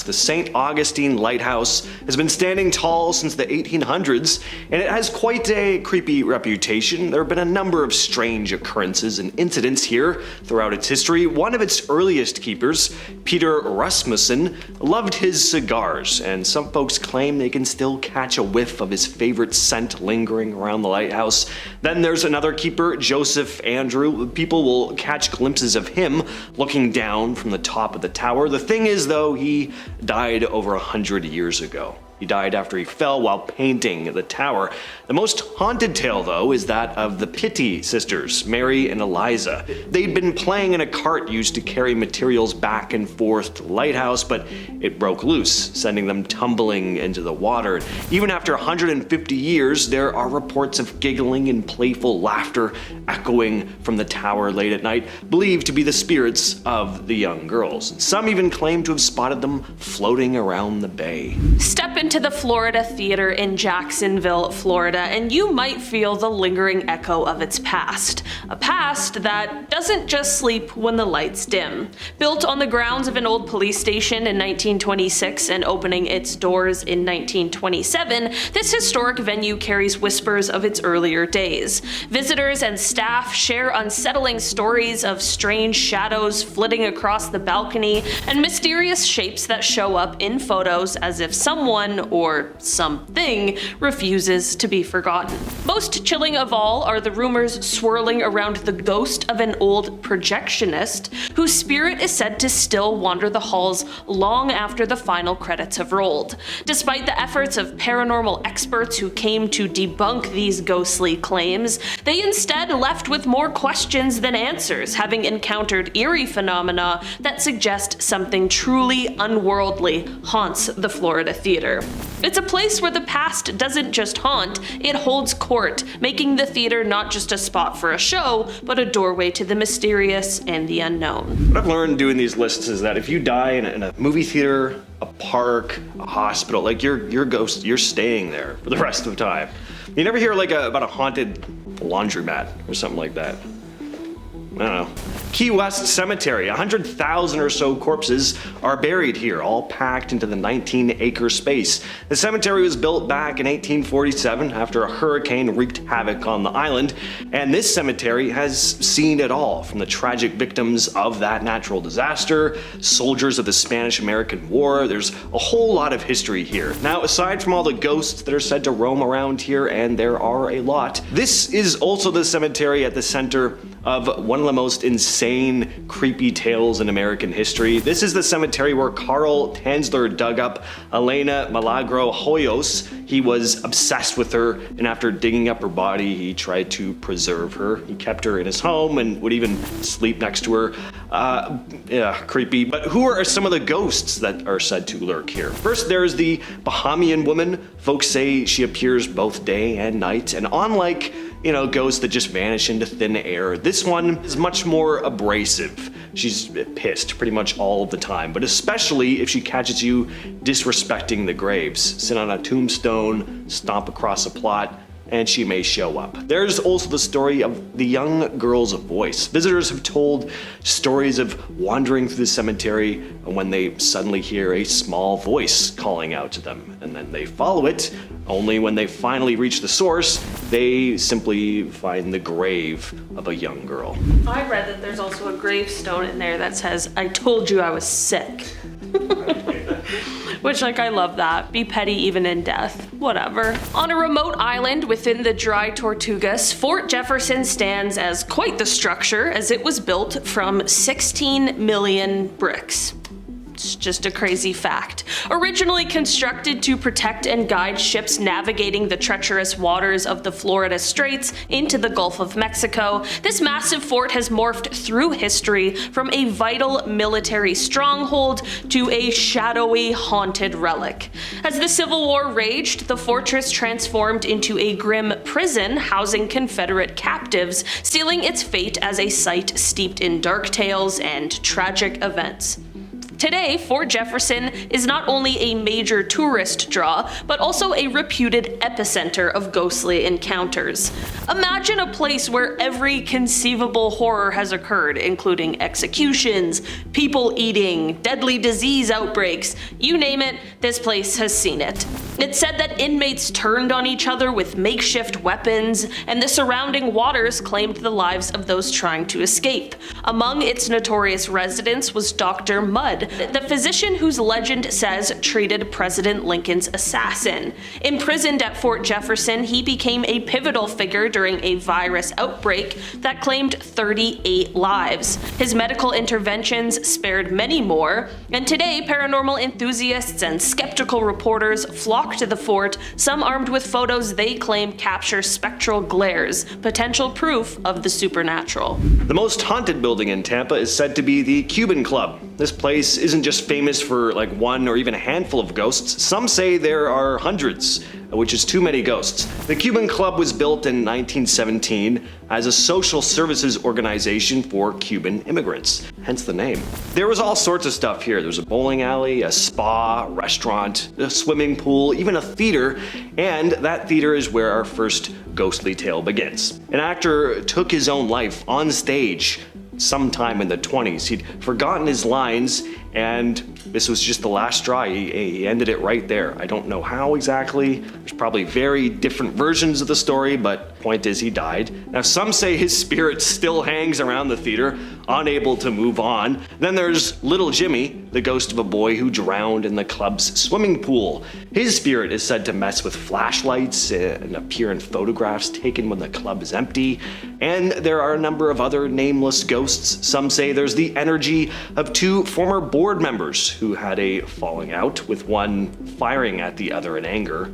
The St. Augustine Lighthouse has been standing tall since the 1800s, and it has quite a creepy reputation. There have been a number of strange occurrences and incidents here throughout its history. One of its earliest keepers, Peter Rasmussen, loved his cigars, and some folks claim they can still catch a whiff of his favorite scent lingering around the lighthouse. Then there's another keeper, Joseph Andrew. People will catch glimpses of him looking down from the top of the tower. The thing is, though, he died over 100 years ago. He died after he fell while painting the tower. The most haunted tale, though, is that of the Pitti sisters, Mary and Eliza. They'd been playing in a cart used to carry materials back and forth to the lighthouse, but it broke loose, sending them tumbling into the water. Even after 150 years, there are reports of giggling and playful laughter echoing from the tower late at night, believed to be the spirits of the young girls. Some even claim to have spotted them floating around the bay. Step into the Florida Theater in Jacksonville, Florida, and you might feel the lingering echo of its past. A past that doesn't just sleep when the lights dim. Built on the grounds of an old police station in 1926 and opening its doors in 1927, this historic venue carries whispers of its earlier days. Visitors and staff share unsettling stories of strange shadows flitting across the balcony and mysterious shapes that show up in photos as if someone or something refuses to be forgotten. Most chilling of all are the rumors swirling around the ghost of an old projectionist whose spirit is said to still wander the halls long after the final credits have rolled. Despite the efforts of paranormal experts who came to debunk these ghostly claims, they instead left with more questions than answers, having encountered eerie phenomena that suggest something truly unworldly haunts the Florida Theater. It's a place where the past doesn't just haunt, it holds court, making the theater not just a spot for a show, but a doorway to the mysterious and the unknown. What I've learned doing these lists is that if you die in a movie theater, a park, a hospital, like your ghost, you're staying there for the rest of the time. You never hear about a haunted laundromat or something like that. I don't know. Key West Cemetery, 100,000 or so corpses are buried here, all packed into the 19-acre space. The cemetery was built back in 1847 after a hurricane wreaked havoc on the island, and this cemetery has seen it all, from the tragic victims of that natural disaster, soldiers of the Spanish-American War. There's a whole lot of history here. Now, aside from all the ghosts that are said to roam around here, and there are a lot, this is also the cemetery at the center of one of the most insane, creepy tales in American history. This is the cemetery where Carl Tanzler dug up Elena Milagro Hoyos. He was obsessed with her, and after digging up her body, he tried to preserve her. He kept her in his home and would even sleep next to her. Yeah, creepy. But who are some of the ghosts that are said to lurk here? First, there's the Bahamian woman. Folks say she appears both day and night, and unlike ghosts that just vanish into thin air, this one is much more abrasive. She's pissed pretty much all of the time, but especially if she catches you disrespecting the graves. Sit on a tombstone, stomp across a plot, and she may show up. There's also the story of the young girl's voice. Visitors have told stories of wandering through the cemetery when they suddenly hear a small voice calling out to them, and then they follow it. Only when they finally reach the source, they simply find the grave of a young girl. I read that there's also a gravestone in there that says, "I told you I was sick." Which, I love that. Be petty even in death. Whatever. On a remote island within the dry Tortugas, Fort Jefferson stands as quite the structure, as it was built from 16 million bricks. It's just a crazy fact. Originally constructed to protect and guide ships navigating the treacherous waters of the Florida Straits into the Gulf of Mexico, this massive fort has morphed through history from a vital military stronghold to a shadowy, haunted relic. As the Civil War raged, the fortress transformed into a grim prison housing Confederate captives, sealing its fate as a site steeped in dark tales and tragic events. Today, Fort Jefferson is not only a major tourist draw, but also a reputed epicenter of ghostly encounters. Imagine a place where every conceivable horror has occurred, including executions, people eating, deadly disease outbreaks, you name it, this place has seen it. It's said that inmates turned on each other with makeshift weapons, and the surrounding waters claimed the lives of those trying to escape. Among its notorious residents was Dr. Mudd, the physician whose legend says treated President Lincoln's assassin. Imprisoned at Fort Jefferson, he became a pivotal figure during a virus outbreak that claimed 38 lives. His medical interventions spared many more, and today paranormal enthusiasts and skeptical reporters flock to the fort, some armed with photos they claim capture spectral glares, potential proof of the supernatural. The most haunted building in Tampa is said to be the Cuban Club. This place isn't just famous for like one or even a handful of ghosts. Some say there are hundreds, which is too many ghosts. The Cuban Club was built in 1917 as a social services organization for Cuban immigrants, hence the name. There was all sorts of stuff here. There was a bowling alley, a spa, a restaurant, a swimming pool, even a theater, and that theater is where our first ghostly tale begins. An actor took his own life on stage sometime in the 20s. He'd forgotten his lines, and this was just the last straw. He ended it right there. I don't know how exactly. There's probably very different versions of the story, but point is he died. Now some say his spirit still hangs around the theater, unable to move on. Then there's Little Jimmy, the ghost of a boy who drowned in the club's swimming pool. His spirit is said to mess with flashlights and appear in photographs taken when the club is empty. And there are a number of other nameless ghosts. Some say there's the energy of two former board members who had a falling out, with one firing at the other in anger.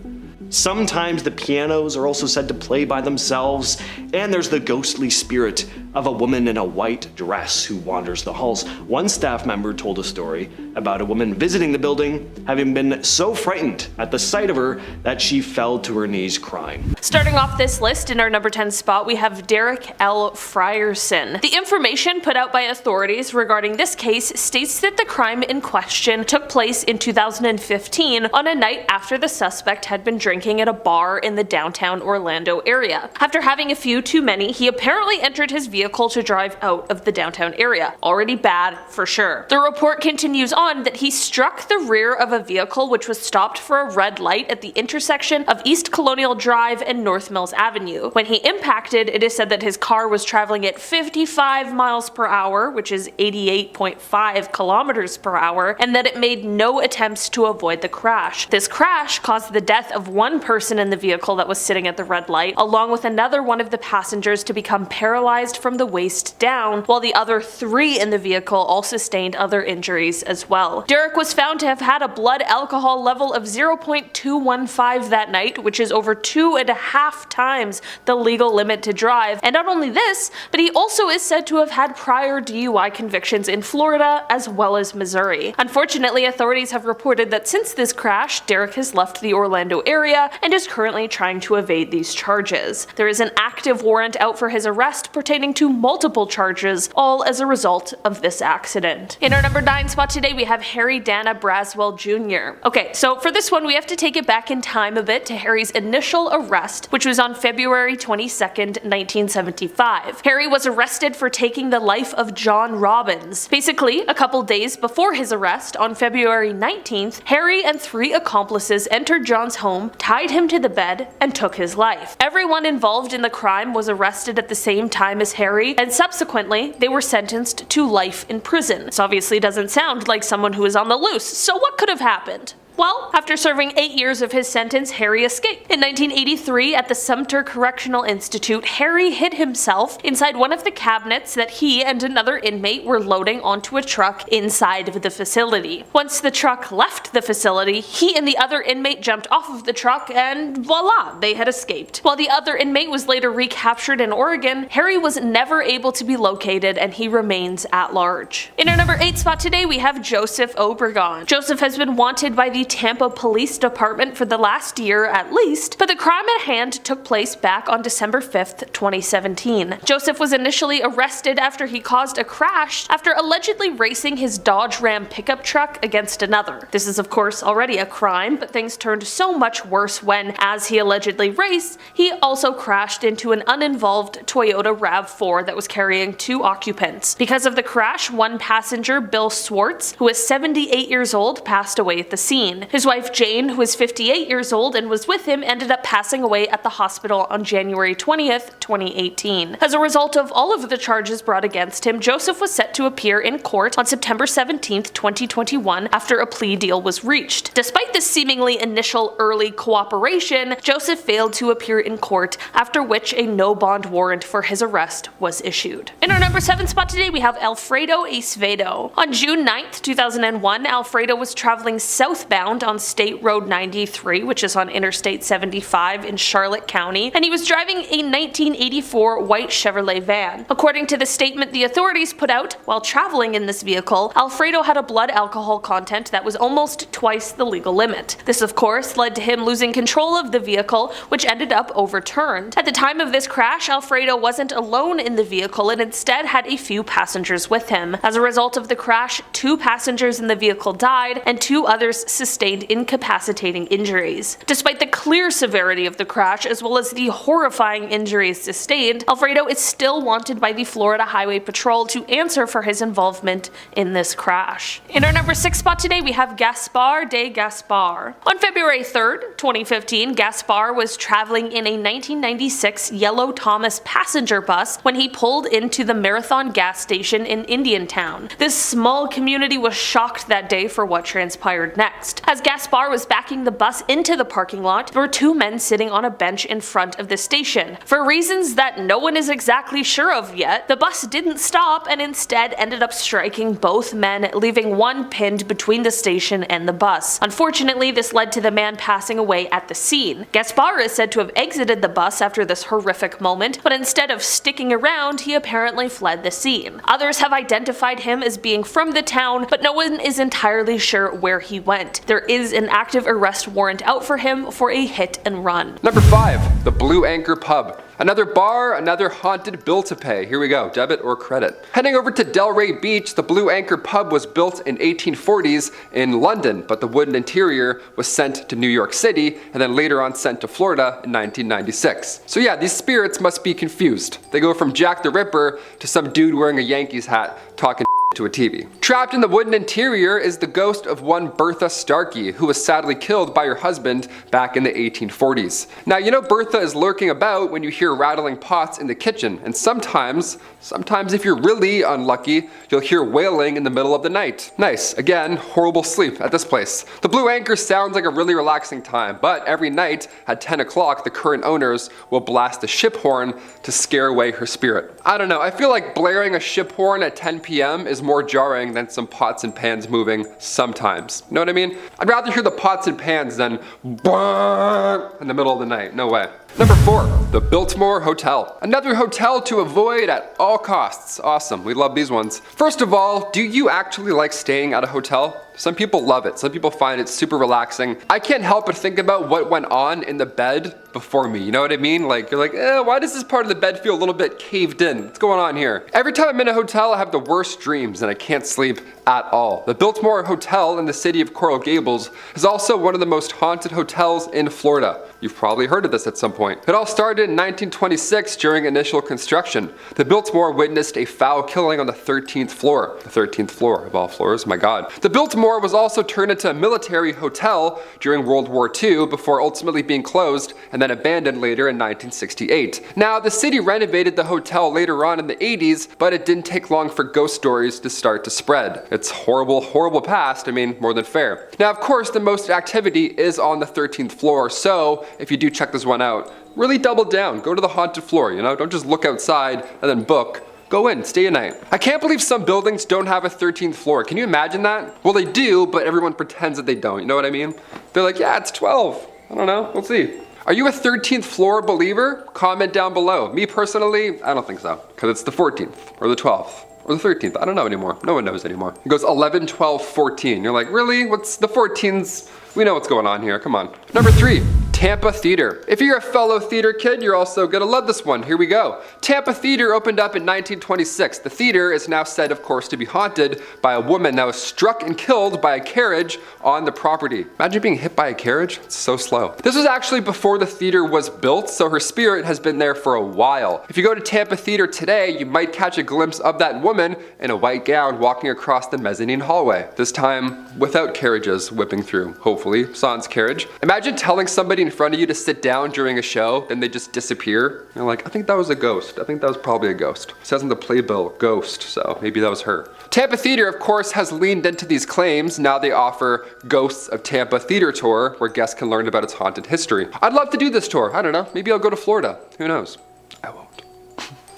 Sometimes the pianos are also said to play by themselves, and there's the ghostly spirit of a woman in a white dress who wanders the halls. One staff member told a story about a woman visiting the building having been so frightened at the sight of her that she fell to her knees crying. Starting off this list, in our number 10 spot, we have Derrick Frierson. The information put out by authorities regarding this case states that the crime in question took place in 2015 on a night after the suspect had been drinking at a bar in the downtown Orlando area. After having a few too many, he apparently entered his vehicle to drive out of the downtown area. Already bad for sure. The report continues on that he struck the rear of a vehicle which was stopped for a red light at the intersection of East Colonial Drive and North Mills Avenue. When he impacted, it is said that his car was traveling at 55 miles per hour, which is 88.5 kilometers per hour, and that it made no attempts to avoid the crash. This crash caused the death of one person in the vehicle that was sitting at the red light, along with another one of the passengers to become paralyzed from the waist down, while the other 3 in the vehicle all sustained other injuries as well. Derrick was found to have had a blood alcohol level of 0.215 that night, which is over 2.5 times the legal limit to drive. And not only this, but he also is said to have had prior DUI convictions in Florida as well as Missouri. Unfortunately, authorities have reported that since this crash, Derrick has left the Orlando area and is currently trying to evade these charges. There is an active warrant out for his arrest pertaining to multiple charges, all as a result of this accident. In our number 9 spot today, we have Harry Dana Braswell Jr. Okay, so for this one, we have to take it back in time a bit to Harry's initial arrest, which was on February 22nd, 1975. Harry was arrested for taking the life of John Robbins. Basically, a couple days before his arrest, on February 19th, Harry and 3 accomplices entered John's home, tied him to the bed, and took his life. Everyone involved in the crime was arrested at the same time as Harry, and subsequently, they were sentenced to life in prison. This obviously doesn't sound like someone who is on the loose, so what could have happened? Well, after serving 8 years of his sentence, Harry escaped. In 1983, at the Sumter Correctional Institute, Harry hid himself inside one of the cabinets that he and another inmate were loading onto a truck inside of the facility. Once the truck left the facility, he and the other inmate jumped off of the truck and voila, they had escaped. While the other inmate was later recaptured in Oregon, Harry was never able to be located and he remains at large. In our number 8 spot today, we have Joseph Obregon. Joseph has been wanted by the the Tampa Police Department for the last year at least, but the crime at hand took place back on December 5th, 2017. Joseph was initially arrested after he caused a crash after allegedly racing his Dodge Ram pickup truck against another. This is of course already a crime, but things turned so much worse when, as he allegedly raced, he also crashed into an uninvolved Toyota RAV4 that was carrying 2 occupants. Because of the crash, one passenger, Bill Swartz, who was 78 years old, passed away at the scene. His wife Jane, who was 58 years old and was with him, ended up passing away at the hospital on January 20th, 2018. As a result of all of the charges brought against him, Joseph was set to appear in court on September 17th, 2021 after a plea deal was reached. Despite this seemingly initial early cooperation, Joseph failed to appear in court, after which a no-bond warrant for his arrest was issued. In our number 7 spot today, we have Alfredo Acevedo. On June 9th, 2001, Alfredo was traveling southbound on State Road 93, which is on Interstate 75 in Charlotte County, and he was driving a 1984 white Chevrolet van. According to the statement the authorities put out, while traveling in this vehicle, Alfredo had a blood alcohol content that was almost twice the legal limit. This of course led to him losing control of the vehicle, which ended up overturned. At the time of this crash, Alfredo wasn't alone in the vehicle and instead had a few passengers with him. As a result of the crash, 2 passengers in the vehicle died and 2 others sustained incapacitating injuries. Despite the clear severity of the crash as well as the horrifying injuries sustained, Alfredo is still wanted by the Florida Highway Patrol to answer for his involvement in this crash. In our number 6 spot today, we have Gasbar de Gasbar. On February 3rd, 2015, Gasbar was traveling in a 1996 yellow Thomas passenger bus when he pulled into the Marathon gas station in Indiantown. This small community was shocked that day for what transpired next. As Gasbar was backing the bus into the parking lot, there were 2 men sitting on a bench in front of the station. For reasons that no one is exactly sure of yet, the bus didn't stop and instead ended up striking both men, leaving one pinned between the station and the bus. Unfortunately, this led to the man passing away at the scene. Gasbar is said to have exited the bus after this horrific moment, but instead of sticking around, he apparently fled the scene. Others have identified him as being from the town, but no one is entirely sure where he went. There is an active arrest warrant out for him for a hit and run. Number 5, the Blue Anchor Pub. Another bar, another haunted bill to pay. Here we go, debit or credit. Heading over to Delray Beach, the Blue Anchor Pub was built in 1840s in London, but the wooden interior was sent to New York City and then later on sent to Florida in 1996. So yeah, these spirits must be confused. They go from Jack the Ripper to some dude wearing a Yankees hat talking to a TV. Trapped in the wooden interior is the ghost of one Bertha Starkey, who was sadly killed by her husband back in the 1840s. Now you know Bertha is lurking about when you hear rattling pots in the kitchen, and sometimes if you're really unlucky, you'll hear wailing in the middle of the night. Nice, again, horrible sleep at this place. The Blue Anchor sounds like a really relaxing time, but every night at 10 o'clock the current owners will blast a ship horn to scare away her spirit. I don't know, I feel like blaring a ship horn at 10 p.m. is more jarring than some pots and pans moving sometimes. You know what I mean? I'd rather hear the pots and pans than in the middle of the night. No way. Number 4, the Biltmore Hotel. Another hotel to avoid at all costs. Awesome, we love these ones. First of all, do you actually like staying at a hotel? Some people love it. Some people find it super relaxing. I can't help but think about what went on in the bed before me. You know what I mean? Like, you're like, why does this part of the bed feel a little bit caved in? What's going on here? Every time I'm in a hotel, I have the worst dreams and I can't sleep at all. The Biltmore Hotel in the city of Coral Gables is also one of the most haunted hotels in Florida. You've probably heard of this at some point. It all started in 1926 during initial construction. The Biltmore witnessed a foul killing on the 13th floor. The 13th floor of all floors, my God. The Biltmore was also turned into a military hotel during World War II before ultimately being closed and then abandoned later in 1968. Now, the city renovated the hotel later on in the 80s, but it didn't take long for ghost stories to start to spread. It's horrible, horrible past, I mean, more than fair. Now, of course, the most activity is on the 13th floor, so if you do check this one out, really double down, go to the haunted floor, you know, don't just look outside and then book. Go in, stay a night. I can't believe some buildings don't have a 13th floor. Can you imagine that? Well, they do, but everyone pretends that they don't, you know what I mean? They're like, yeah, it's 12. I don't know, we'll see. Are you a 13th floor believer? Comment down below. Me personally, I don't think so, because it's the 14th or the 12th. Or the 13th, I don't know anymore. No one knows anymore. It goes 11, 12, 14. You're like, really? What's the 14s? We know what's going on here, come on. Number 3, Tampa Theater. If you're a fellow theater kid, you're also gonna love this one. Here we go. Tampa Theater opened up in 1926. The theater is now said, of course, to be haunted by a woman that was struck and killed by a carriage on the property. Imagine being hit by a carriage, it's so slow. This was actually before the theater was built, so her spirit has been there for a while. If you go to Tampa Theater today, you might catch a glimpse of that woman in a white gown walking across the mezzanine hallway. This time without carriages whipping through, hopefully, sans carriage. Imagine telling somebody in front of you to sit down during a show, then they just disappear. You're like, I think that was a ghost. I think that was probably a ghost. It says in the playbill, ghost, so maybe that was her. Tampa Theater, of course, has leaned into these claims. Now they offer Ghosts of Tampa Theater tour, where guests can learn about its haunted history. I'd love to do this tour. I don't know, maybe I'll go to Florida. Who knows? I won't.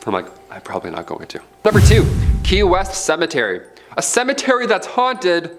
I'm like, I'm probably not going to. Number 2, Key West Cemetery. A cemetery that's haunted.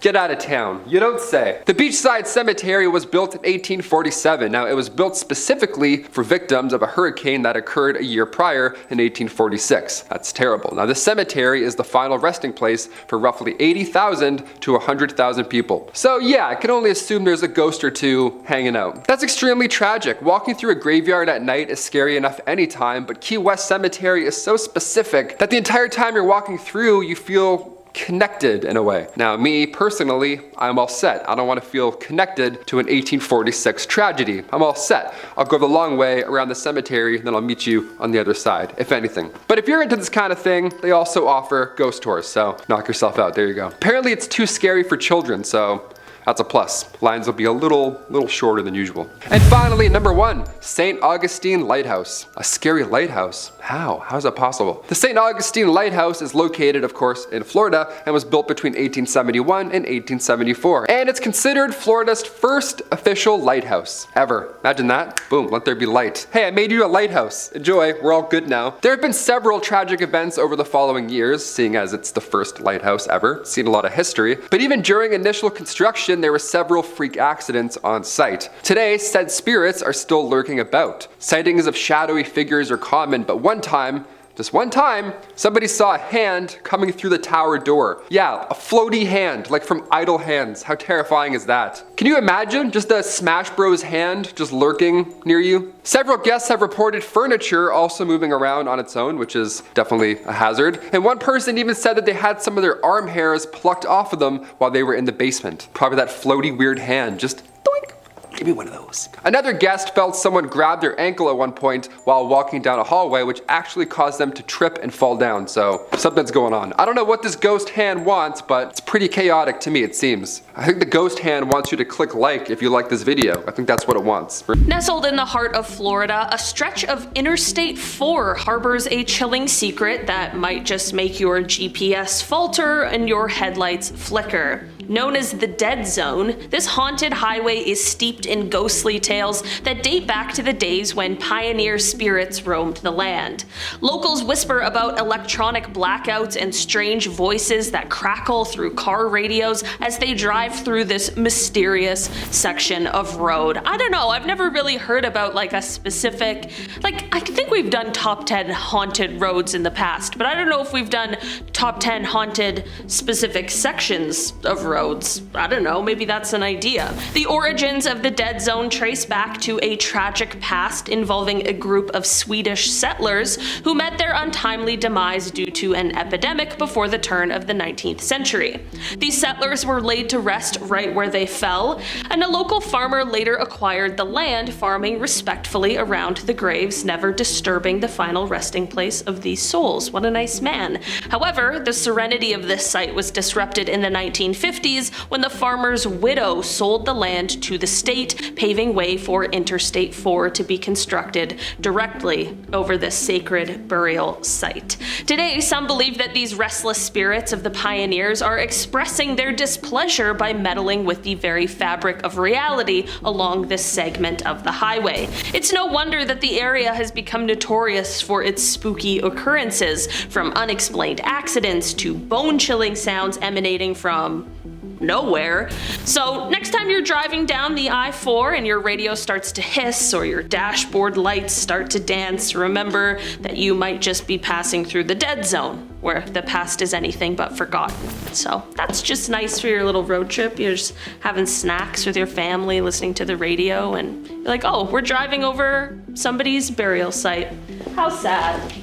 Get out of town. You don't say. The Beachside Cemetery was built in 1847. Now, it was built specifically for victims of a hurricane that occurred a year prior in 1846. That's terrible. Now, the cemetery is the final resting place for roughly 80,000 to 100,000 people. So yeah, I can only assume there's a ghost or two hanging out. That's extremely tragic. Walking through a graveyard at night is scary enough anytime, but Key West Cemetery is so specific that the entire time you're walking through, you feel connected in a way. Now, me personally, I'm all set. I don't want to feel connected to an 1846 tragedy. I'm all set. I'll go the long way around the cemetery, then I'll meet you on the other side, if anything. But if you're into this kind of thing, they also offer ghost tours, so knock yourself out. There you go. Apparently, it's too scary for children, so that's a plus. Lines will be a little shorter than usual. And finally, number 1, St. Augustine Lighthouse. A scary lighthouse? How? How is that possible? The St. Augustine Lighthouse is located, of course, in Florida and was built between 1871 and 1874. And it's considered Florida's first official lighthouse ever. Imagine that. Boom, let there be light. Hey, I made you a lighthouse. Enjoy, we're all good now. There have been several tragic events over the following years, seeing as it's the first lighthouse ever. Seen a lot of history. But even during initial construction, there were several freak accidents on site. Today, said spirits are still lurking about. Sightings of shadowy figures are common, but just one time, somebody saw a hand coming through the tower door. Yeah, a floaty hand, like from Idle Hands. How terrifying is that? Can you imagine just a Smash Bros hand just lurking near you? Several guests have reported furniture also moving around on its own, which is definitely a hazard. And one person even said that they had some of their arm hairs plucked off of them while they were in the basement. Probably that floaty weird hand, just doink. Give me one of those. Another guest felt someone grab their ankle at one point while walking down a hallway, which actually caused them to trip and fall down, so something's going on. I don't know what this ghost hand wants, but it's pretty chaotic to me, it seems. I think the ghost hand wants you to click like if you like this video. I think that's what it wants. Nestled in the heart of Florida, a stretch of Interstate 4 harbors a chilling secret that might just make your GPS falter and your headlights flicker. Known as the Dead Zone, this haunted highway is steeped in ghostly tales that date back to the days when pioneer spirits roamed the land. Locals whisper about electronic blackouts and strange voices that crackle through car radios as they drive through this mysterious section of road. I don't know, I've never really heard about like a specific, I think we've done top 10 haunted roads in the past, but I don't know if we've done top 10 haunted specific sections of roads. I don't know, maybe that's an idea. The origins of the Dead Zone trace back to a tragic past involving a group of Swedish settlers who met their untimely demise due to an epidemic before the turn of the 19th century. These settlers were laid to rest right where they fell, and a local farmer later acquired the land, farming respectfully around the graves, never disturbing the final resting place of these souls. What a nice man. However, the serenity of this site was disrupted in the 1950s when the farmer's widow sold the land to the state, paving way for Interstate 4 to be constructed directly over this sacred burial site. Today, some believe that these restless spirits of the pioneers are expressing their displeasure by meddling with the very fabric of reality along this segment of the highway. It's no wonder that the area has become notorious for its spooky occurrences, from unexplained accidents to bone-chilling sounds emanating from nowhere. So next time you're driving down the I-4 and your radio starts to hiss or your dashboard lights start to dance, remember that you might just be passing through the dead zone, where the past is anything but forgotten. So that's just nice for your little road trip. You're just having snacks with your family, listening to the radio, and you're like, oh, we're driving over somebody's burial site. How sad.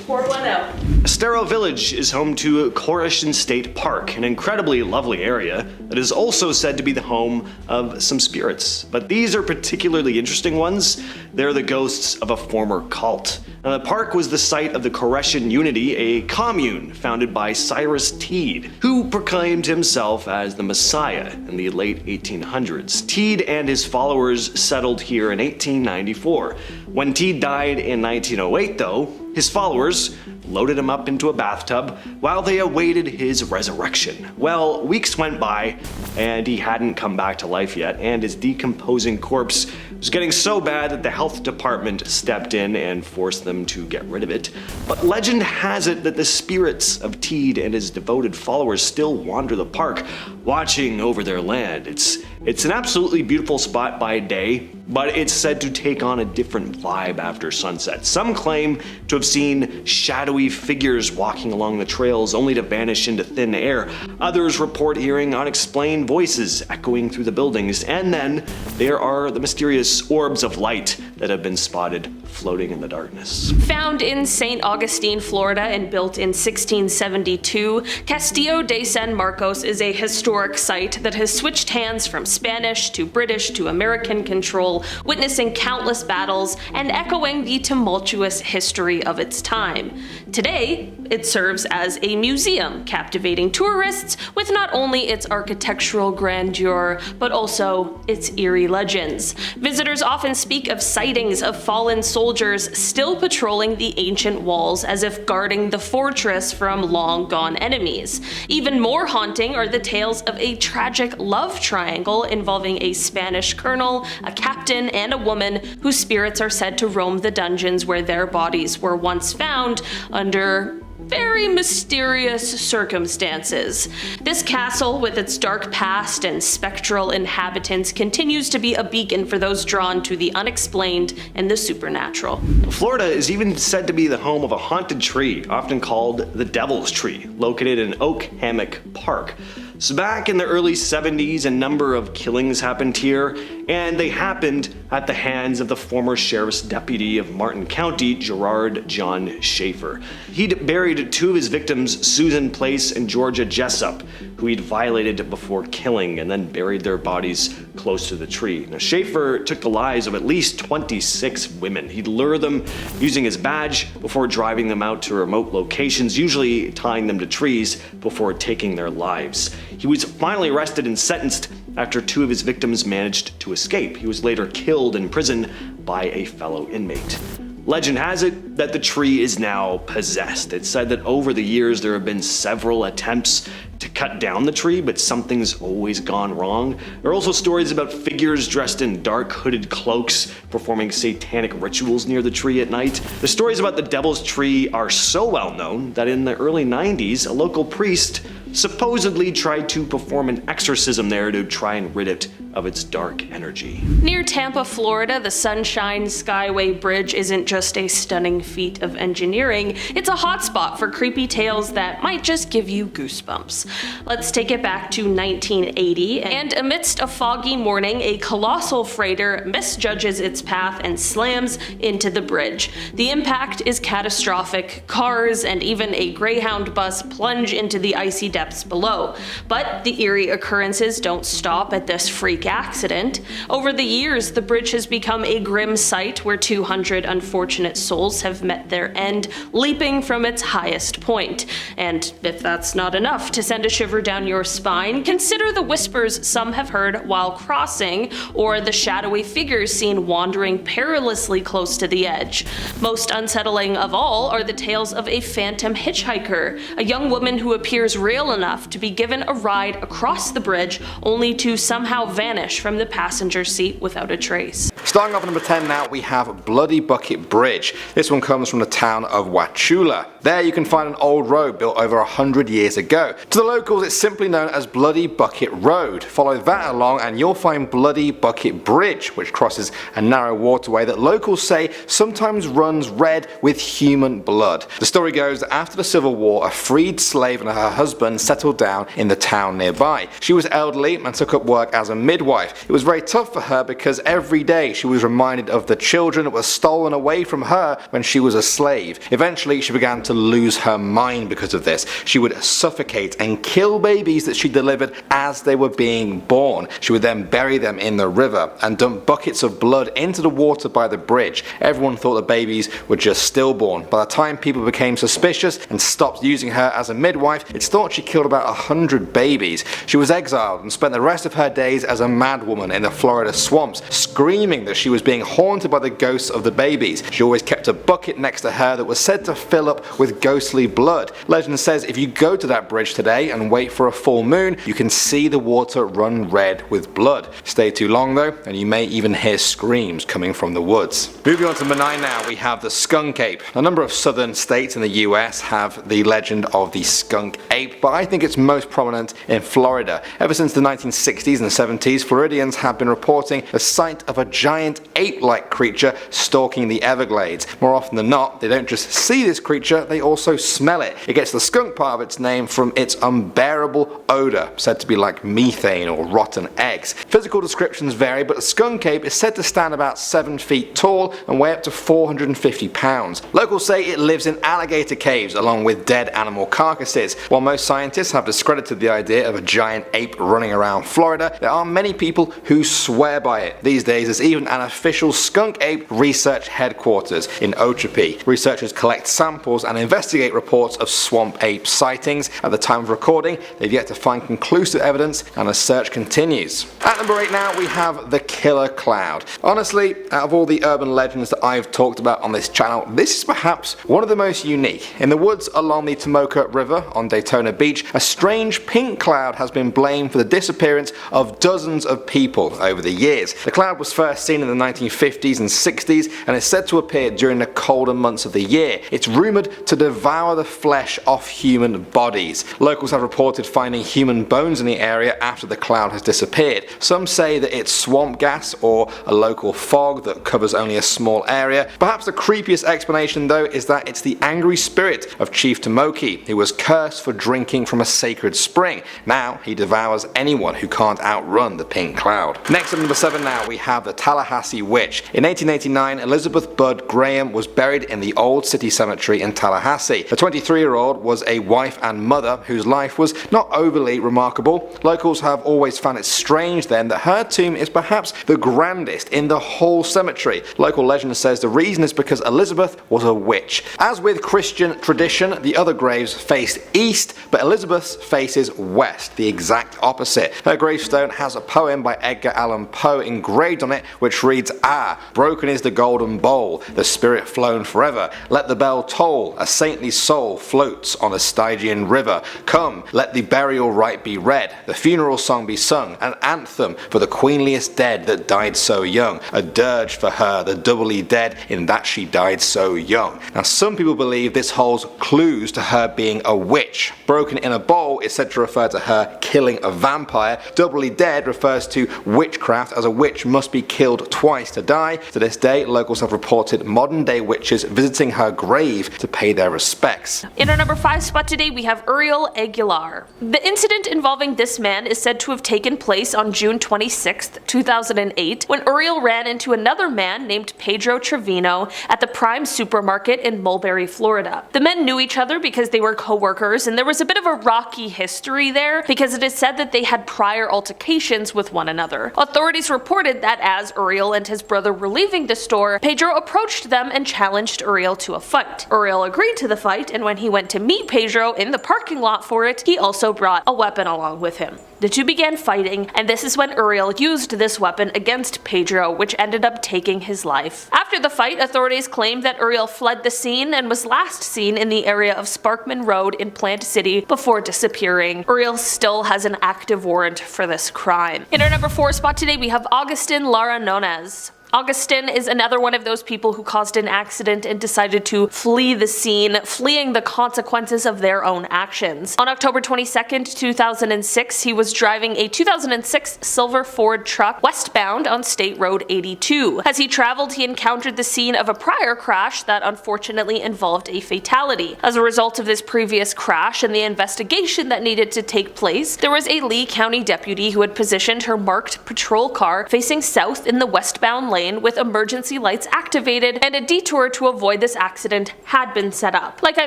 Pour one out. Estero Village is home to Koreshan State Park, an incredibly lovely area that is also said to be the home of some spirits. But these are particularly interesting ones. They're the ghosts of a former cult. Now, the park was the site of the Koreshan Unity, a commune founded by Cyrus Teed, who proclaimed himself as the Messiah in the late 1800s. Teed and his followers settled here in 1894. When Teed died in 1908, though, his followers loaded him up into a bathtub while they awaited his resurrection. Well, weeks went by and he hadn't come back to life yet, and his decomposing corpse was getting so bad that the health department stepped in and forced them to get rid of it. But legend has it that the spirits of Teed and his devoted followers still wander the park, watching over their land. It's an absolutely beautiful spot by day, but it's said to take on a different vibe after sunset. Some claim to have seen shadowy figures walking along the trails only to vanish into thin air. Others report hearing unexplained voices echoing through the buildings. And then there are the mysterious orbs of light that have been spotted floating in the darkness. Found in St. Augustine, Florida, and built in 1672, Castillo de San Marcos is a historic site that has switched hands from Spanish to British to American control, witnessing countless battles and echoing the tumultuous history of its time. Today, it serves as a museum, captivating tourists with not only its architectural grandeur, but also its eerie legends. Visitors often speak of sightings of fallen soldiers still patrolling the ancient walls as if guarding the fortress from long-gone enemies. Even more haunting are the tales of a tragic love triangle involving a Spanish colonel, a captain, and a woman whose spirits are said to roam the dungeons where their bodies were once found under very mysterious circumstances. This castle, with its dark past and spectral inhabitants, continues to be a beacon for those drawn to the unexplained and the supernatural. Florida is even said to be the home of a haunted tree, often called the Devil's Tree, located in Oak Hammock Park. So back in the early 70s, a number of killings happened here, and they happened at the hands of the former sheriff's deputy of Martin County, Gerard John Schaefer. He'd buried two of his victims, Susan Place and Georgia Jessup, who he'd violated before killing, and then buried their bodies close to the tree. Now, Schaefer took the lives of at least 26 women. He'd lure them using his badge before driving them out to remote locations, usually tying them to trees before taking their lives. He was finally arrested and sentenced after two of his victims managed to escape. He was later killed in prison by a fellow inmate. Legend has it that the tree is now possessed. It's said that over the years there have been several attempts to cut down the tree, but something's always gone wrong. There are also stories about figures dressed in dark hooded cloaks performing satanic rituals near the tree at night. The stories about the Devil's Tree are so well known that in the early 90s, a local priest supposedly tried to perform an exorcism there to try and rid it of its dark energy. Near Tampa, Florida, the Sunshine Skyway Bridge isn't just a stunning feat of engineering, it's a hotspot for creepy tales that might just give you goosebumps. Let's take it back to 1980, and amidst a foggy morning, a colossal freighter misjudges its path and slams into the bridge. The impact is catastrophic. Cars and even a Greyhound bus plunge into the icy depths below. But the eerie occurrences don't stop at this freak accident. Over the years, the bridge has become a grim sight where 200 unfortunate souls have met their end, leaping from its highest point. And if that's not enough to send a shiver down your spine, consider the whispers some have heard while crossing, or the shadowy figures seen wandering perilously close to the edge. Most unsettling of all are the tales of a phantom hitchhiker, a young woman who appears real enough to be given a ride across the bridge only to somehow vanish from the passenger seat without a trace. Starting off at number 10 now, we have Bloody Bucket Bridge. This one comes from the town of Wauchula. There you can find an old road built over 100 years ago. To the locals, it's simply known as Bloody Bucket Road. Follow that along and you'll find Bloody Bucket Bridge, which crosses a narrow waterway that locals say sometimes runs red with human blood. The story goes that after the Civil War, a freed slave and her husband settled down in the town nearby. She was elderly and took up work as a midwife. It was very tough for her because every day she was reminded of the children that were stolen away from her when she was a slave. Eventually she began to lose her mind because of this. She would suffocate and kill babies that she delivered as they were being born. She would then bury them in the river and dump buckets of blood into the water by the bridge. Everyone thought the babies were just stillborn. By the time people became suspicious and stopped using her as a midwife, it's thought she killed about 100 babies. She was exiled and spent the rest of her days as a madwoman in the Florida swamps, screaming that she was being haunted by the ghosts of the babies. She always kept a bucket next to her that was said to fill up with ghostly blood. Legend says if you go to that bridge today and wait for a full moon, you can see the water run red with blood. Stay too long though, and you may even hear screams coming from the woods. Moving on to number 9 now, we have the Skunk Ape. A number of southern states in the US have the legend of the Skunk Ape, but I think it's most prominent in Florida. Ever since the 1960s and 70s, Floridians have been reporting the sight of a giant ape-like creature stalking the Everglades. More often than not, they don't just see this creature, they also smell it. It gets the skunk part of its name from its unbearable odor, said to be like methane or rotten eggs. Physical descriptions vary, but the skunk ape is said to stand about 7 feet tall and weigh up to 450 pounds. Locals say it lives in alligator caves along with dead animal carcasses. While most scientists have discredited the idea of a giant ape running around Florida, there are many people who swear by it. These days there's even an official skunk ape research headquarters in Ochapee. Researchers collect samples and investigate reports of swamp ape sightings. At the time of recording, they've yet to find conclusive evidence and the search continues. At number 8 now, we have the Killer Cloud. Honestly, out of all the urban legends that I've talked about on this channel, this is perhaps one of the most unique. In the woods along the Tomoka River on Daytona Beach, a strange pink cloud has been blamed for the disappearance of dozens of people over the years. The cloud was first seen in the 1950s and 60s and is said to appear during the colder months of the year. It's rumoured to devour the flesh off human bodies. Locals have reported finding human bones in the area after the cloud has disappeared. Some say that it's swamp gas or a local fog that covers only a small area. Perhaps the creepiest explanation though is that it's the angry spirit of Chief Tomoki, who was cursed for drinking from a sacred spring. Now he devours anyone who can't outrun the pink cloud. Next at number 7 now, we have the Tallahassee Witch. In 1889, Elizabeth Budd Graham was buried in the Old City Cemetery in Tallahassee. The 23-year-old was a wife and mother whose life was not overly remarkable. Locals have always found it strange then that her tomb is perhaps the grandest in the whole cemetery. Local legend says the reason is because Elizabeth was a witch. As with Christian tradition, the other graves faced east, but Elizabeth's faces west, the exact opposite. Her gravestone has a poem by Edgar Allan Poe engraved on it which reads, "Ah, broken is the golden bowl, the spirit flown forever. Let the bell toll, a saintly soul floats on a Stygian river. Come, let the burial rite be read, the funeral song be sung, an anthem for the queenliest dead that died so young, a dirge for her, the doubly dead, in that she died so young." Now some people believe this holds clues to her being a witch. Broken in a bowl is said to refer to her killing a vampire. Doubly dead refers to witchcraft, as a witch must be killed twice to die. To this day, locals have reported modern day witches visiting her grave to pay their respects. In our number 5 spot today, we have Uriel Aguilar. The incident involving this man is said to have taken place on June 26, 2008, when Uriel ran into another man named Pedro Trevino at the Prime Supermarket in Mulberry, Florida. The men knew each other because they were co-workers, and there was a bit of a rocky history there because it is said that they had prior altercations with one another. Authorities reported that as Uriel and his brother were leaving the store, Pedro approached them and challenged Uriel to a fight. Uriel agreed to the fight, and when he went to meet Pedro in the parking lot for it, he also brought a weapon along with him. The two began fighting, and this is when Uriel used this weapon against Pedro, which ended up taking his life. After the fight, authorities claimed that Uriel fled the scene and was last seen in the area of Sparkman Road in Plant City before disappearing. Uriel still has an active warrant for this crime. In our number 4 spot today, we have Agustin Lara-Nonez. Augustine is another one of those people who caused an accident and decided to flee the scene, fleeing the consequences of their own actions. On October 22nd, 2006, he was driving a 2006 silver Ford truck westbound on State Road 82. As he traveled, he encountered the scene of a prior crash that unfortunately involved a fatality. As a result of this previous crash and the investigation that needed to take place, there was a Lee County deputy who had positioned her marked patrol car facing south in the westbound lane with emergency lights activated, and a detour to avoid this accident had been set up. Like I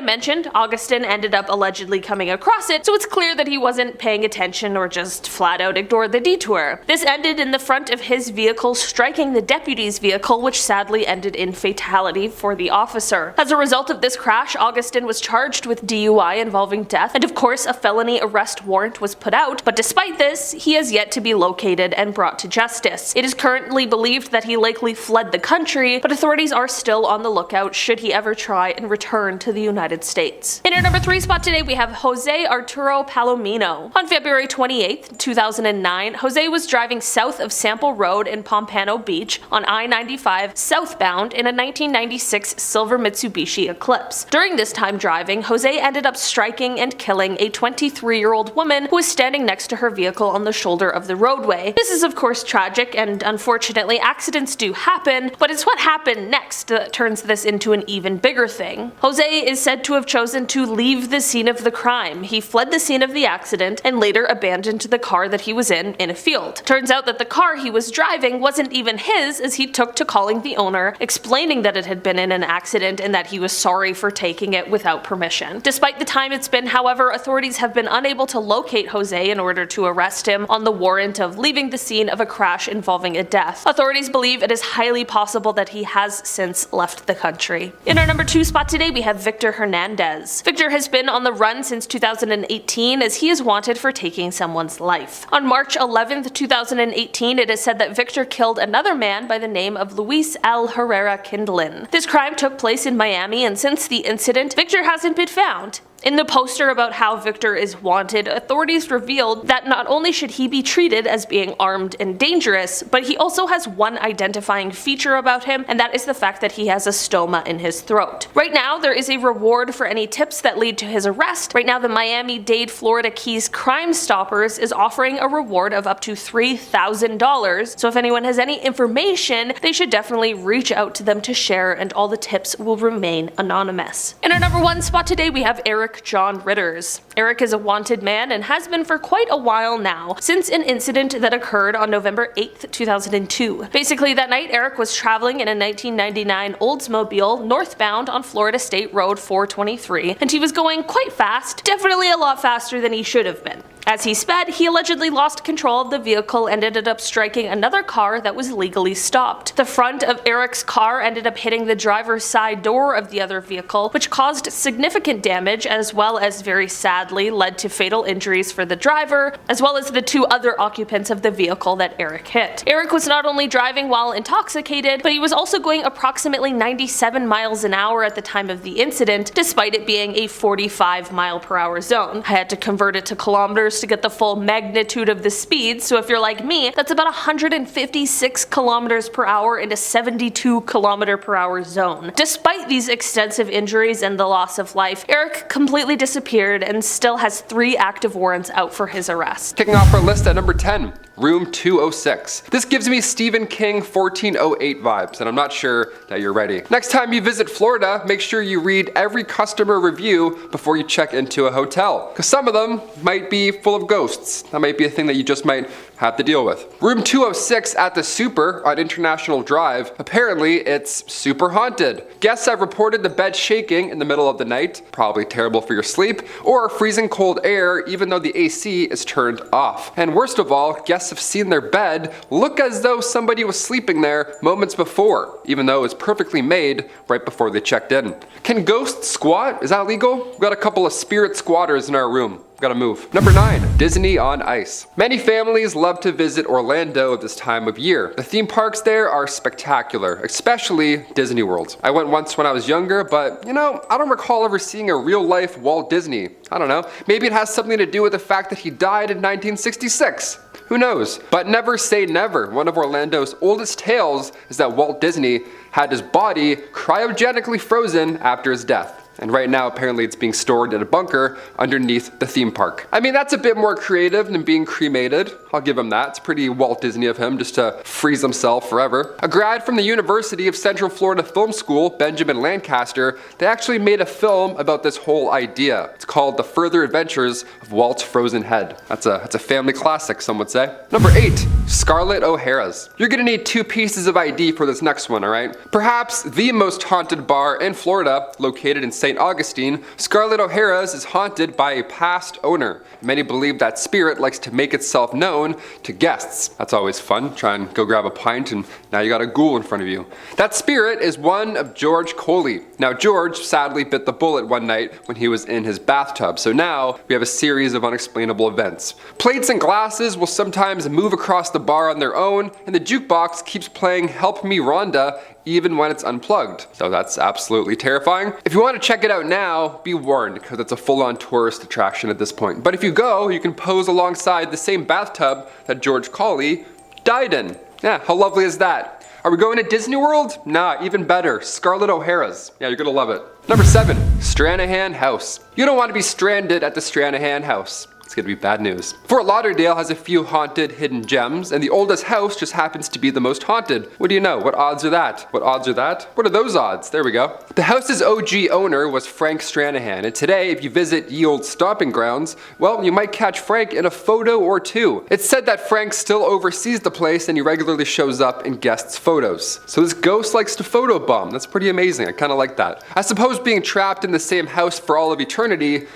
mentioned, Augustine ended up allegedly coming across it, so it's clear that he wasn't paying attention or just flat out ignored the detour. This ended in the front of his vehicle striking the deputy's vehicle, which sadly ended in fatality for the officer. As a result of this crash, Augustine was charged with DUI involving death, and of course a felony arrest warrant was put out, but despite this, he has yet to be located and brought to justice. It is currently believed that he likely fled the country, but authorities are still on the lookout should he ever try and return to the United States. In our number 3 spot today, we have Jose Arturo Palomino. On February 28, 2009, Jose was driving south of Sample Road in Pompano Beach on I-95 southbound in a 1996 silver Mitsubishi Eclipse. During this time driving, Jose ended up striking and killing a 23-year-old woman who was standing next to her vehicle on the shoulder of the roadway. This is of course tragic, and unfortunately accidents do happen, but it's what happened next that turns this into an even bigger thing. Jose is said to have chosen to leave the scene of the crime. He fled the scene of the accident and later abandoned the car that he was in a field. Turns out that the car he was driving wasn't even his, as he took to calling the owner, explaining that it had been in an accident and that he was sorry for taking it without permission. Despite the time it's been, however, authorities have been unable to locate Jose in order to arrest him on the warrant of leaving the scene of a crash involving a death. Authorities believe it is highly possible that he has since left the country. In our number 2 spot today, we have Victor Hernandez. Victor has been on the run since 2018 as he is wanted for taking someone's life. On March 11th, 2018, it is said that Victor killed another man by the name of Luis L. Herrera Kindlin. This crime took place in Miami, and since the incident, Victor hasn't been found. In the poster about how Victor is wanted, authorities revealed that not only should he be treated as being armed and dangerous, but he also has one identifying feature about him, and that is the fact that he has a stoma in his throat. Right now, there is a reward for any tips that lead to his arrest. Right now, the Miami-Dade Florida Keys Crime Stoppers is offering a reward of up to $3,000, so if anyone has any information, they should definitely reach out to them to share, and all the tips will remain anonymous. In our number 1 spot today, we have Eric John Ritters. Eric is a wanted man and has been for quite a while now, since an incident that occurred on November 8th, 2002. Basically, that night, Eric was traveling in a 1999 Oldsmobile northbound on Florida State Road 423, and he was going quite fast, definitely a lot faster than he should have been. As he sped, he allegedly lost control of the vehicle and ended up striking another car that was legally stopped. The front of Eric's car ended up hitting the driver's side door of the other vehicle, which caused significant damage, as well as very sadly led to fatal injuries for the driver, as well as the 2 other occupants of the vehicle that Eric hit. Eric was not only driving while intoxicated, but he was also going approximately 97 miles an hour at the time of the incident, despite it being a 45-mile-per-hour zone. I had to convert it to kilometers to get the full magnitude of the speed, so if you're like me, that's about 156 kilometers per hour in a 72 kilometer per hour zone. Despite these extensive injuries and the loss of life, Eric completely disappeared and still has 3 active warrants out for his arrest. Kicking off our list at number 10, Room 206. This gives me Stephen King 1408 vibes, and I'm not sure that you're ready. Next time you visit Florida, make sure you read every customer review before you check into a hotel, because some of them might be full of ghosts. That might be a thing that you just might have to deal with. Room 206 at the Super on International Drive, apparently it's super haunted. Guests have reported the bed shaking in the middle of the night, probably terrible for your sleep, or freezing cold air even though the AC is turned off. And worst of all, guests have seen their bed look as though somebody was sleeping there moments before, even though it was perfectly made right before they checked in. Can ghosts squat? Is that legal? We've got a couple of spirit squatters in our room. Gotta move. Number 9, Disney on Ice. Many families love to visit Orlando at this time of year. The theme parks there are spectacular, especially Disney World. I went once when I was younger, but I don't recall ever seeing a real life Walt Disney. I don't know, maybe it has something to do with the fact that he died in 1966. Who knows? But never say never. One of Orlando's oldest tales is that Walt Disney had his body cryogenically frozen after his death. And right now, apparently it's being stored in a bunker underneath the theme park. I mean, that's a bit more creative than being cremated. I'll give him that. It's pretty Walt Disney of him just to freeze himself forever. A grad from the University of Central Florida Film School, Benjamin Lancaster, they actually made a film about this whole idea. It's called The Further Adventures of Walt's Frozen Head. That's a family classic, some would say. Number 8, Scarlett O'Hara's. You're gonna need 2 pieces of ID for this next one, alright? Perhaps the most haunted bar in Florida, located in St. Augustine, Scarlett O'Hara's is haunted by a past owner. Many believe that spirit likes to make itself known to guests. That's always fun. Try and go grab a pint and now you got a ghoul in front of you. That spirit is one of George Coley. Now George sadly bit the bullet one night when he was in his bathtub, so now we have a series of unexplainable events. Plates and glasses will sometimes move across the bar on their own, and the jukebox keeps playing Help Me Rhonda even when it's unplugged. So that's absolutely terrifying. If you want to check it out now, be warned, because it's a full-on tourist attraction at this point. But if you go, you can pose alongside the same bathtub that George Coley died in. Yeah, how lovely is that? Are we going to Disney World? Nah, even better, Scarlett O'Hara's. Yeah, you're gonna love it. Number 7, Stranahan House. You don't want to be stranded at the Stranahan House. It's gonna be bad news. Fort Lauderdale has a few haunted hidden gems, and the oldest house just happens to be the most haunted. What do you know? What odds are that? What odds are that? What are those odds? There we go. The house's OG owner was Frank Stranahan, and today, if you visit ye old stomping grounds, well, you might catch Frank in a photo or two. It's said that Frank still oversees the place, and he regularly shows up in guests' photos. So this ghost likes to photobomb. That's pretty amazing. I kind of like that. I suppose being trapped in the same house for all of eternity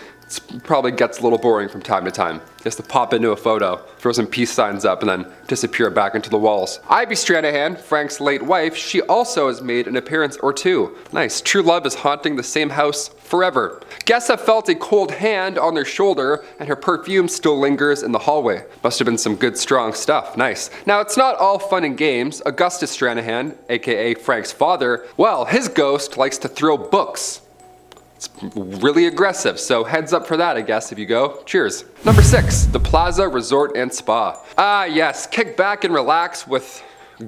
probably gets a little boring from time to time. Just to pop into a photo, throw some peace signs up, and then disappear back into the walls. Ivy Stranahan, Frank's late wife, she also has made an appearance or two. Nice, true love is haunting the same house forever. Guests have felt a cold hand on their shoulder, and her perfume still lingers in the hallway. Must have been some good strong stuff, nice. Now it's not all fun and games. Augustin Stranahan, aka Frank's father, well, his ghost likes to throw books. It's really aggressive, so heads up for that, I guess, if you go. Cheers. Number 6, the Plaza Resort and Spa. Ah yes, kick back and relax with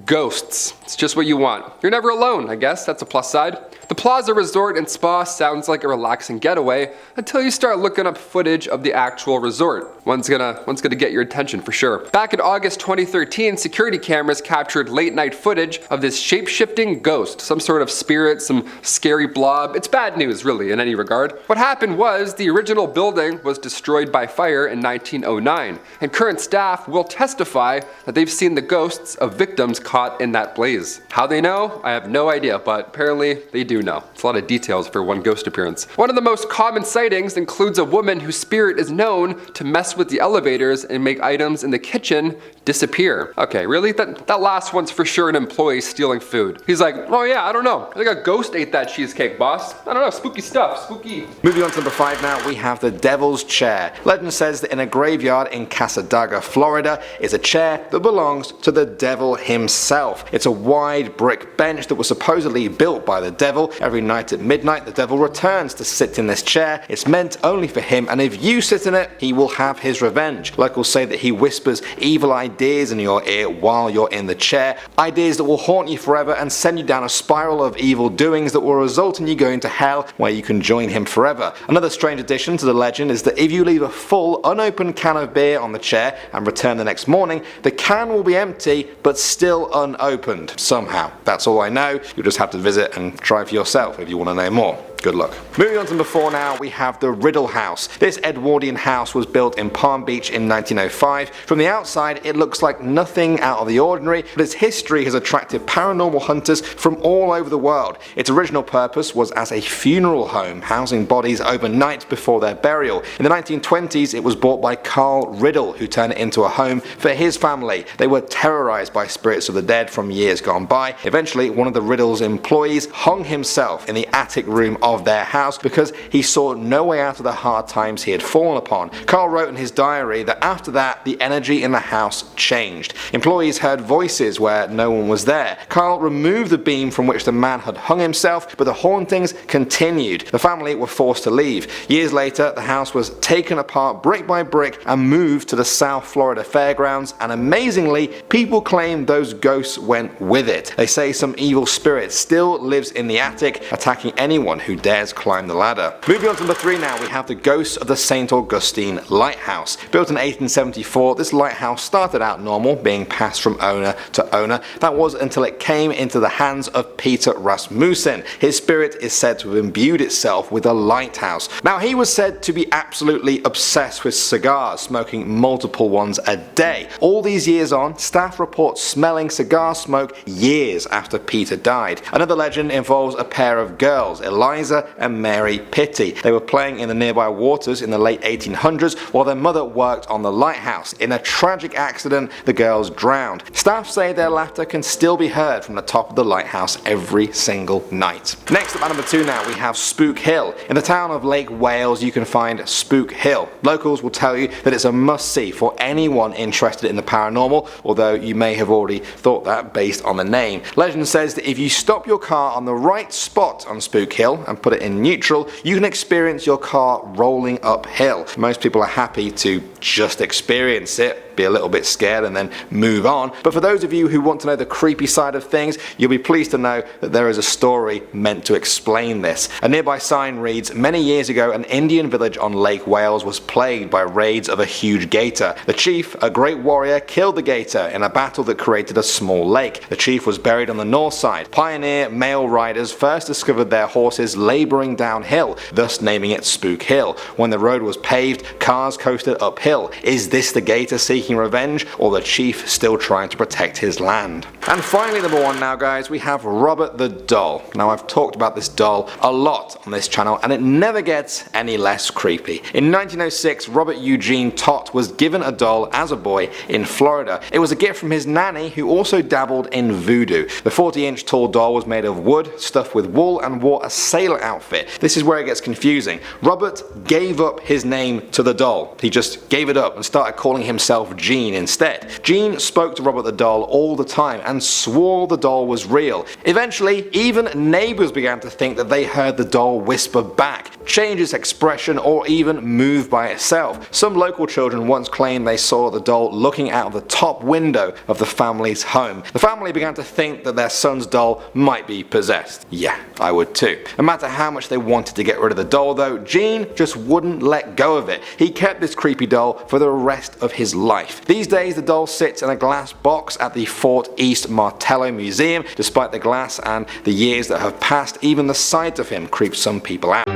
ghosts. It's just what you want. You're never alone, I guess. That's a plus side. The Plaza Resort and Spa sounds like a relaxing getaway until you start looking up footage of the actual resort. One's gonna get your attention for sure. Back in August 2013, security cameras captured late night footage of this shape-shifting ghost, some sort of spirit, some scary blob. It's bad news, really, in any regard. What happened was the original building was destroyed by fire in 1909, and current staff will testify that they've seen the ghosts of victims caught in that blaze. How they know? I have no idea, but apparently they do know. It's a lot of details for one ghost appearance. One of the most common sightings includes a woman whose spirit is known to mess with the elevators and make items in the kitchen disappear. Okay, really? That last one's for sure an employee stealing food. He's like, oh yeah, I don't know. I think a ghost ate that cheesecake, boss. I don't know, spooky stuff, spooky. Moving on to number 5 now, we have the Devil's Chair. Legend says that in a graveyard in Cassadaga, Florida, is a chair that belongs to the devil himself. It's a wide brick bench that was supposedly built by the devil. Every night at midnight, the devil returns to sit in this chair. It's meant only for him, and if you sit in it, he will have his revenge. Locals say that he whispers evil ideas in your ear while you're in the chair, ideas that will haunt you forever and send you down a spiral of evil doings that will result in you going to hell, where you can join him forever. Another strange addition to the legend is that if you leave a full, unopened can of beer on the chair and return the next morning, the can will be empty, but still unopened. Somehow. That's all I know. You'll just have to visit and try for yourself if you want to know more. Good luck. Moving on to number 4 now, we have the Riddle House. This Edwardian house was built in Palm Beach in 1905. From the outside, it looks like nothing out of the ordinary, but its history has attracted paranormal hunters from all over the world. Its original purpose was as a funeral home, housing bodies overnight before their burial. In the 1920s, it was bought by Carl Riddle, who turned it into a home for his family. They were terrorized by spirits of the dead from years gone by. Eventually, one of the Riddle's employees hung himself in the attic room of of their house because he saw no way out of the hard times he had fallen upon. Carl wrote in his diary that after that, the energy in the house changed. Employees heard voices where no one was there. Carl removed the beam from which the man had hung himself, but the hauntings continued. The family were forced to leave. Years later, the house was taken apart brick by brick and moved to the South Florida Fairgrounds, and amazingly, people claim those ghosts went with it. They say some evil spirit still lives in the attic, attacking anyone who dares climb the ladder. Moving on to number 3 now, we have the ghosts of the St. Augustine Lighthouse. Built in 1874, this lighthouse started out normal, being passed from owner to owner. That was until it came into the hands of Peter Rasmussen. His spirit is said to have imbued itself with a lighthouse. Now, he was said to be absolutely obsessed with cigars, smoking multiple ones a day. All these years on, staff report smelling cigar smoke years after Peter died. Another legend involves a pair of girls, Eliza and Mary Pitty. They were playing in the nearby waters in the late 1800s while their mother worked on the lighthouse. In a tragic accident, the girls drowned. Staff say their laughter can still be heard from the top of the lighthouse every single night. Next up at number 2 now, we have Spook Hill. In the town of Lake Wales, you can find Spook Hill. Locals will tell you that it's a must-see for anyone interested in the paranormal, although you may have already thought that based on the name. Legend says that if you stop your car on the right spot on Spook Hill and put it in neutral, you can experience your car rolling uphill. Most people are happy to just experience it, be a little bit scared and then move on. But for those of you who want to know the creepy side of things, you'll be pleased to know that there is a story meant to explain this. A nearby sign reads, "Many years ago, an Indian village on Lake Wales was plagued by raids of a huge gator. The chief, a great warrior, killed the gator in a battle that created a small lake. The chief was buried on the north side. Pioneer male riders first discovered their horses laboring downhill, thus naming it Spook Hill. When the road was paved, cars coasted uphill. Is this the gator seeking revenge, or the chief still trying to protect his land?" And finally, number 1 now, guys, we have Robert the Doll. Now, I've talked about this doll a lot on this channel, and it never gets any less creepy. In 1906, Robert Eugene Tott was given a doll as a boy in Florida. It was a gift from his nanny, who also dabbled in voodoo. The 40-inch tall doll was made of wood, stuffed with wool, and wore a sailor outfit. This is where it gets confusing. Robert gave up his name to the doll. He just gave it up and started calling himself Gene instead. Gene spoke to Robert the doll all the time and swore the doll was real. Eventually, even neighbors began to think that they heard the doll whisper back, change its expression, or even move by itself. Some local children once claimed they saw the doll looking out of the top window of the family's home. The family began to think that their son's doll might be possessed. Yeah, I would too. No matter how much they wanted to get rid of the doll though, Gene just wouldn't let go of it. He kept this creepy doll for the rest of his life. These days, the doll sits in a glass box at the Fort East Martello Museum. Despite the glass and the years that have passed, even the sight of him creeps some people out.